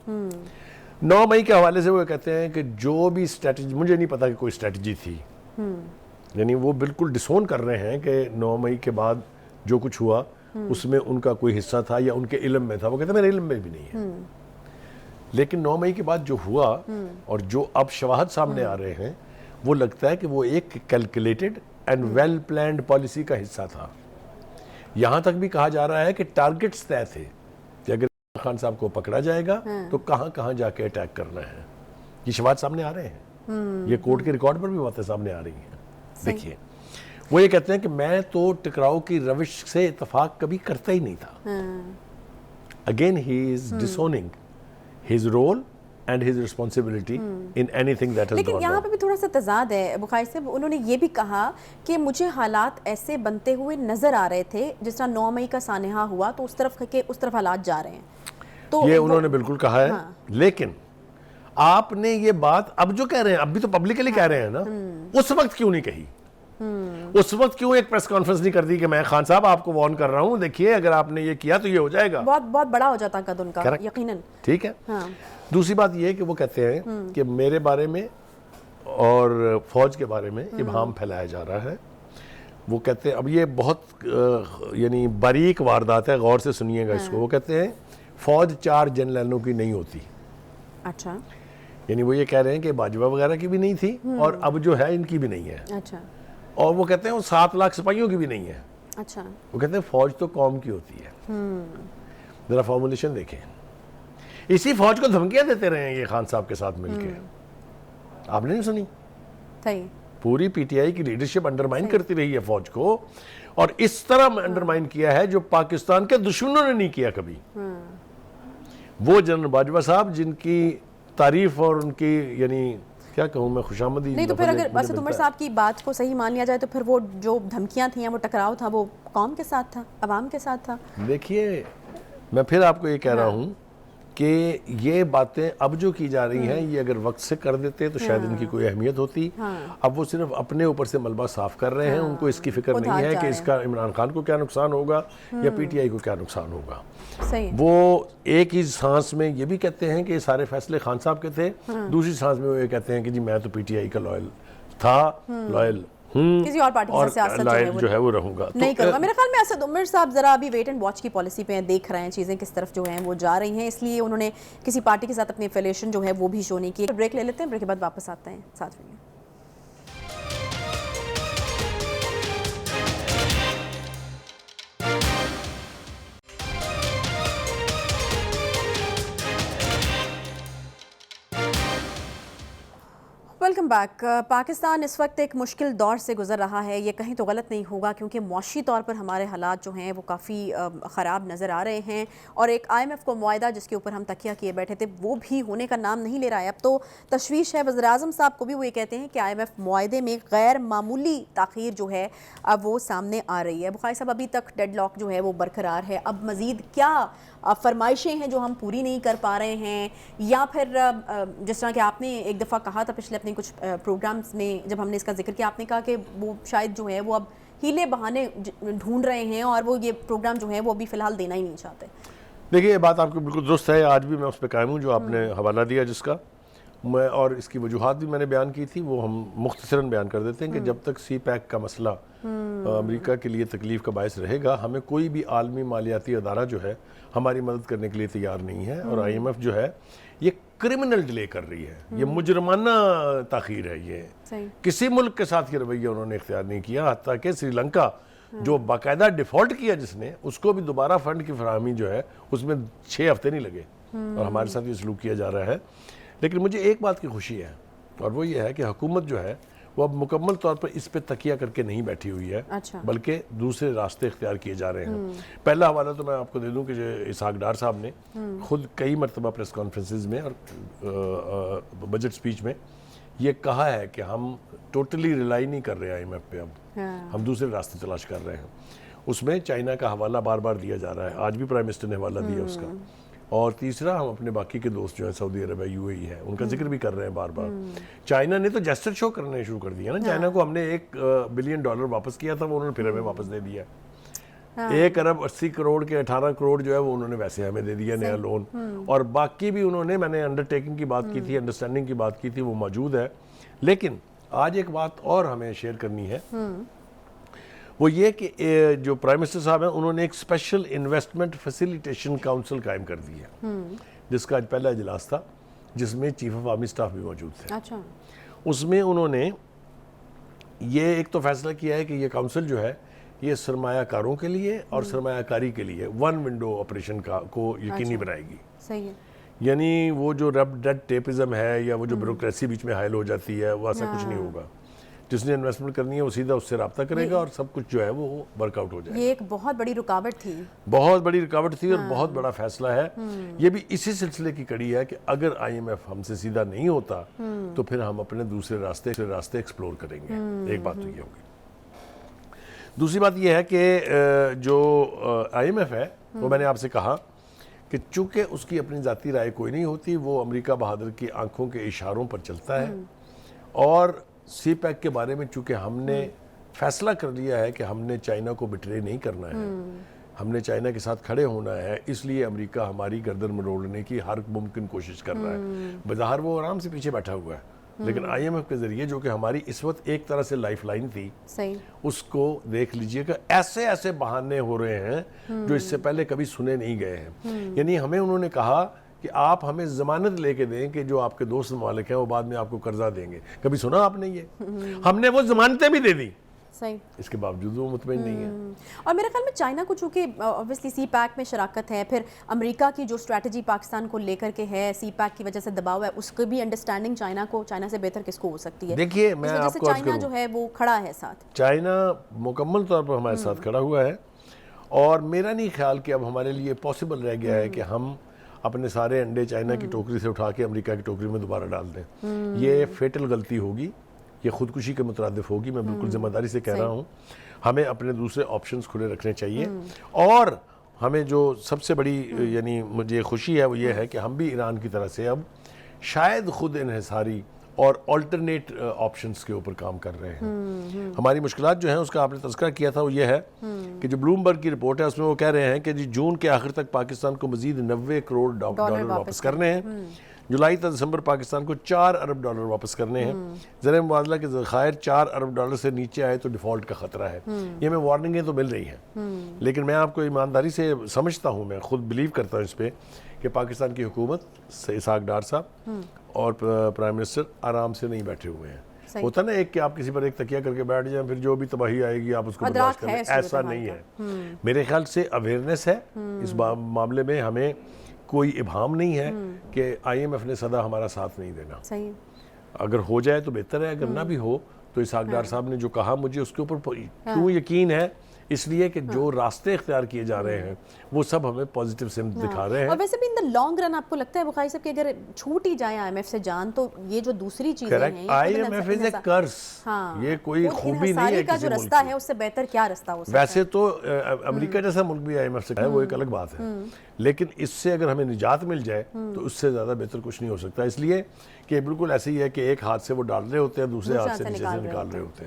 9 मई के हवाले से वो कहते हैं कि जो भी स्ट्रेटजी, मुझे नहीं पता कि कोई स्ट्रेटजी थी, यानी वो बिल्कुल डिसोन कर रहे हैं कि 9 मई के बाद जो कुछ हुआ उसमें उनका कोई हिस्सा था या उनके इल्म में था। वो कहते हैं मेरे इल्म में भी नहीं है। लेकिन 9 मई के बाद जो हुआ और जो अब शवाहद सामने आ रहे हैं, वो लगता है कि वो एक calculated and well planned policy का हिस्सा था। यहां तक भी कहा जा रहा है कि टारगेट्स तय थे कि अगर खान साहब को पकड़ा जाएगा तो कहां कहां जाके अटैक करना है। ये शवाहद सामने आ रहे हैं, ये कोर्ट के रिकॉर्ड पर भी बातें सामने आ रही हैं। देखिए, वो ये कहते हैं कि मैं तो टकराव की रविश से इत्तेफाक कभी करता ही नहीं था। Again he is disowning his role and his responsibility in anything that has gone. लेकिन यहाँ पे भी थोड़ा सा तजाद है बुखारी साहब। उन्होंने ये भी कहा कि मुझे हालात ऐसे बनते हुए नजर आ रहे थे जिस तरह 9 मई का सानहा हुआ तो उस तरफ हालात जा रहे हैं। तो ये उन्होंने बिल्कुल कहा है। हाँ। लेकिन आपने ये बात अब जो कह रहे हैं, अब भी तो पब्लिकली कह रहे हैं ना, उस वक्त क्यों नहीं कही? उस वक्त क्यों एक प्रेस कॉन्फ्रेंस नहीं कर दी कि मैं खान साहब आपको वार्न कर रहा हूं, देखिए अगर आपने ये किया तो ये हो जाएगा। बहुत बहुत बड़ा हो जाता कद उनका, यकीनन। ठीक है। हाँ। दूसरी बात ये है कि वो कहते हैं कि मेरे बारे में और फौज के बारे में इब्हाम फैलाया जा रहा है। वो कहते हैं, अब ये बहुत यानी बारीक वारदात है, गौर से सुनिएगा इसको। वो कहते हैं फौज 4 जनरलों की नहीं होती। अच्छा। यानी वो ये कह रहे हैं कि बाजवा वगैरह की भी नहीं थी और अब जो है इनकी भी नहीं है। अच्छा। और वो कहते हैं वो 7 लाख सिपाहियों की भी नहीं है। अच्छा। वो कहते हैं फौज तो कौम की होती है। जरा फॉर्मुलेशन देखें। इसी फौज को धमकियां देते रहे हैं ये खान साहब के साथ मिलके, आपने नहीं सुनी? सही। पूरी पीटीआई की लीडरशिप अंडरमाइन करती रही है फौज को, और इस तरह अंडरमाइन किया है जो पाकिस्तान के दुश्मनों ने नहीं किया कभी। वो जनरल बाजवा साहब जिनकी तारीफ और उनकी यानी क्या कहूँ मैं, खुशामदी नहीं तो फिर अगर असद उमर साहब की बात को सही मान लिया जाए तो फिर वो जो धमकियां थी, वो टकराव था, वो कौम के साथ था, अवाम के साथ था। देखिए, मैं फिर आपको ये कह रहा हूँ कि ये बातें अब जो की जा रही हैं, ये अगर वक्त से कर देते तो शायद इनकी कोई अहमियत होती। अब वो सिर्फ अपने ऊपर से मलबा साफ कर रहे हैं। उनको इसकी फिक्र नहीं है कि इसका इमरान खान को क्या नुकसान होगा या पीटीआई को क्या नुकसान होगा। सही। वो एक ही सांस में ये भी कहते हैं कि ये सारे फैसले खान साहब के थे, दूसरी सांस में वो ये कहते हैं कि जी मैं तो पीटीआई का लॉयल था, लॉयल किसी और पार्टी से सियासत जो है वो रहूंगा नहीं करूंगा। मेरे ख्याल में असद उमर साहब जरा अभी वेट एंड वॉच की पॉलिसी पे देख रहे हैं, चीजें किस तरफ जो हैं वो जा रही हैं, इसलिए उन्होंने किसी पार्टी के साथ अपनी एफिलिएशन जो है वो भी शो नहीं की। ब्रेक ले लेते हैं, ब्रेक के बाद वापस आते हैं साथ में। Welcome back. पाकिस्तान इस वक्त एक मुश्किल दौर से गुजर रहा है, ये कहीं तो गलत नहीं होगा क्योंकि मौशी तौर पर हमारे हालात जो हैं वो काफ़ी ख़राब नज़र आ रहे हैं, और एक IMF को मुआहदा जिसके ऊपर हम तकिया किए बैठे थे वो भी होने का नाम नहीं ले रहा है। अब तो तशवीश है। वज़ीर-ए-आज़म साहब को भी वो ये कहते हैं कि IMF मुआहदे में गैर मामूली ताख़ीर जो है अब वो सामने आ रही है। बुखारी साहब, अभी तक डेडलॉक जो है वो बरकरार है, अब मज़ीद क्या फरमाइशें हैं जो हम पूरी नहीं कर पा रहे हैं, या फिर जिस तरह कि आपने एक दफ़ा कहा था पिछले अपने कुछ प्रोग्राम्स में जब हमने इसका जिक्र किया, आपने कहा कि वो शायद जो है वो अब हीले बहाने ढूंढ रहे हैं और वो ये प्रोग्राम जो है वो अभी फ़िलहाल देना ही नहीं चाहते। देखिए, ये बात आपकी बिल्कुल दुरुस्त है, आज भी मैं उस पर कायम हूँ जो आपने हवाला दिया जिसका मैं, और इसकी वजूहात भी मैंने बयान की थी, वो हम मुख्तसरन बयान कर देते हैं कि जब तक CPEC का मसला अमेरिका के लिए तकलीफ का बायस रहेगा, हमें कोई भी आलमी मालियाती अदारा जो है हमारी मदद करने के लिए तैयार नहीं है। और IMF जो है ये क्रिमिनल डिले कर रही है, ये मुजरमाना ताख़ीर है। ये किसी मुल्क के साथ ये रवैया उन्होंने इख्तियार नहीं किया, हत्ता कि श्रीलंका जो बाकायदा डिफ़ॉल्ट किया जिसने, उसको भी दोबारा फंड की फराहमी जो है उसमें 6 हफ्ते नहीं लगे, और हमारे साथ ये सलूक किया जा रहा है। लेकिन मुझे एक बात की खुशी है, और वो ये है कि हुकूमत जो है वो अब मुकम्मल तौर पर इस पे तकिया करके नहीं बैठी हुई है। अच्छा। बल्कि दूसरे रास्ते इख्तियार किए जा रहे हैं। पहला हवाला तो मैं आपको दे दूं कि जो इसहाक डार साहब ने खुद कई मरतबा प्रेस कॉन्फ्रेंसेज में और बजट स्पीच में ये कहा है कि हम टोटली रिलाई नहीं कर रहे IMF पे, अब हम दूसरे रास्ते तलाश कर रहे हैं। उसमें चाइना का हवाला बार बार दिया जा रहा है, आज भी प्राइम मिनिस्टर ने हवाला दिया उसका। और तीसरा, हम अपने बाकी के दोस्त जो है सऊदी अरब है, UAE है, उनका जिक्र भी कर रहे हैं बार बार। चाइना ने तो जेस्चर शो करने शुरू कर दिया ना। चाइना को हमने $1 बिलियन वापस किया था, वो उन्होंने फिर हमें वापस दे दिया। 1 अरब 80 करोड़ के 18 करोड़ जो है वो उन्होंने वैसे हमें दे दिया नया लोन, और बाकी भी उन्होंने, मैंने अंडरटेकिंग की बात की थी, अंडरस्टैंडिंग की बात की थी, वो मौजूद है। लेकिन आज एक बात और हमें शेयर करनी है, वो ये कि जो प्राइम मिनिस्टर साहब हैं उन्होंने एक स्पेशल इन्वेस्टमेंट फैसिलिटेशन काउंसिल कायम कर दी है, जिसका आज पहला इजलास था, जिसमें चीफ ऑफ आर्मी स्टाफ भी मौजूद थे। अच्छा। उसमें उन्होंने ये एक तो फैसला किया है कि ये काउंसिल जो है ये सरमायाकारों के लिए और सरमायाकारी के लिए वन विंडो ऑपरेशन को यकीनी बनाएगी। सही है। यानी वो जो रेड टेपिज्म है या वो जो ब्यूरोक्रेसी बीच में हायल हो जाती है, वो ऐसा कुछ नहीं होगा। जिसने इन्वेस्टमेंट करनी है वो सीधा उससे रब्ता करेगा और सब कुछ जो है वो वर्कआउट हो जाएगा। ये एक बहुत बड़ी रुकावट थी, बहुत बड़ी रुकावट थी और बहुत बड़ा फैसला है। ये भी इसी सिलसिले की कड़ी है कि अगर IMF हमसे सीधा नहीं होता तो फिर हम अपने दूसरे रास्ते एक्सप्लोर करेंगे। एक बात तो ये होगी। दूसरी बात ये है कि जो IMF है वो मैंने आपसे कहा कि चूंकि उसकी अपनी जाती राय कोई नहीं होती, वो अमेरिका बहादुर की आंखों के इशारों पर चलता है। और CPEC के बारे में चूंकि हमने फैसला कर लिया है कि हमने चाइना को बिट्रे नहीं करना है, हमने चाइना के साथ खड़े होना है, इसलिए अमेरिका हमारी गर्दन मरोड़ने की हर मुमकिन कोशिश कर रहा है। बाहर वो आराम से पीछे बैठा हुआ है, लेकिन IMF के जरिए जो कि हमारी इस वक्त एक तरह से लाइफलाइन थी, सही, उसको देख लीजिएगा। ऐसे ऐसे बहाने हो रहे हैं जो इससे पहले कभी सुने नहीं गए हैं। यानी हमें उन्होंने कहा कि आप हमें जमानत लेके दें कि जो आपके दोस्त ममालिक हैं वो बाद में आपको कर्जा देंगे। कभी सुना आपने ये? हमने वो जमानतें भी दे दी, सही। इसके बावजूद वो मुतमईन नहीं है। और मेरे ख्याल में चाइना को चूंकि ऑब्वियसली CPEC में शराकत है, फिर अमेरिका की जो स्ट्रैटेजी पाकिस्तान को लेकर के है, CPEC की वजह से दबाव है, उसकी भी अंडरस्टैंडिंग चाइना से बेहतर किसको हो सकती है? देखिए, मैं आपको अर्ज चाइना जो है वो खड़ा है साथ, चाइना मुकम्मल तौर पर हमारे साथ खड़ा हुआ है। और मेरा नहीं ख्याल कि अब हमारे लिए पॉसिबल रह गया है कि हम अपने सारे अंडे चाइना की टोकरी से उठा के अमेरिका की टोकरी में दोबारा डाल दें। ये फेटल गलती होगी, ये खुदकुशी के मुतरादिफ होगी। मैं बिल्कुल जिम्मेदारी से कह रहा हूँ। हमें अपने दूसरे ऑप्शंस खुले रखने चाहिए। और हमें जो सबसे बड़ी यानी मुझे खुशी है वो ये है कि हम भी ईरान की तरह से अब शायद खुद इन्हिसारी और अल्टरनेट ऑप्शंस के ऊपर काम कर रहे हैं। हमारी मुश्किलात जो हैं उसका आपने तज़किरा किया था, वो ये है कि जो ब्लूमबर्ग की रिपोर्ट है उसमें वो कह रहे हैं कि जी जून के आखिर तक पाकिस्तान को मजीद 90 करोड़ डॉलर वापस करने हैं। जुलाई तक दिसंबर पाकिस्तान को 4 अरब डॉलर वापस करने हैं। ज़र मुबादला के ज़खायर 4 अरब डॉलर से नीचे आए तो डिफ़ॉल्ट का ख़तरा है। ये मैं वार्निंगें तो मिल रही हैं, लेकिन मैं आपको ईमानदारी से समझता हूँ, मैं खुद बिलीव करता हूँ इस पर कि पाकिस्तान की हुकूमत इसाक डार साहब और प्राइम मिनिस्टर आराम से नहीं बैठे हुए हैं। होता ना एक कि आप किसी पर एक तकिया करके बैठ जाएं, फिर जो भी तबाही आएगी आप उसको बर्दाश्त करें, ऐसा नहीं है। मेरे ख्याल से अवेयरनेस है इस मामले में। हमें कोई इबाम नहीं है कि IMF ने सदा हमारा साथ नहीं देना। सही। अगर हो जाए तो बेहतर है, अगर ना भी हो तो इसाक डार साहब ने जो कहा, मुझे उसके ऊपर क्यों यकीन है, इसलिए कि जो रास्ते इख्तियार किए जा रहे हैं वो सब हमें पॉजिटिव सिम्त दिखा रहे हैं। और वैसे भी इन द लॉन्ग रन आपको लगता है बुखारी साहब कि अगर छूट ही जाए IMF से जान, तो ये जो दूसरी चीजें हैं, IMF इज ए कर्स, ये कोई खूबी नहीं है का जो रास्ता है उससे बेहतर क्या रास्ता हो सकता है? वैसे तो अमेरिका जैसा मुल्क भी IMF से है, वो एक अलग बात है, लेकिन इससे अगर हमें निजात मिल जाए तो उससे ज़्यादा बेहतर कुछ नहीं हो सकता। इसलिए कि बिल्कुल ऐसे ही है कि एक हाथ से वो डाल रहे होते हैं, दूसरे हाथ से नीचे से निकाल रहे होते हैं।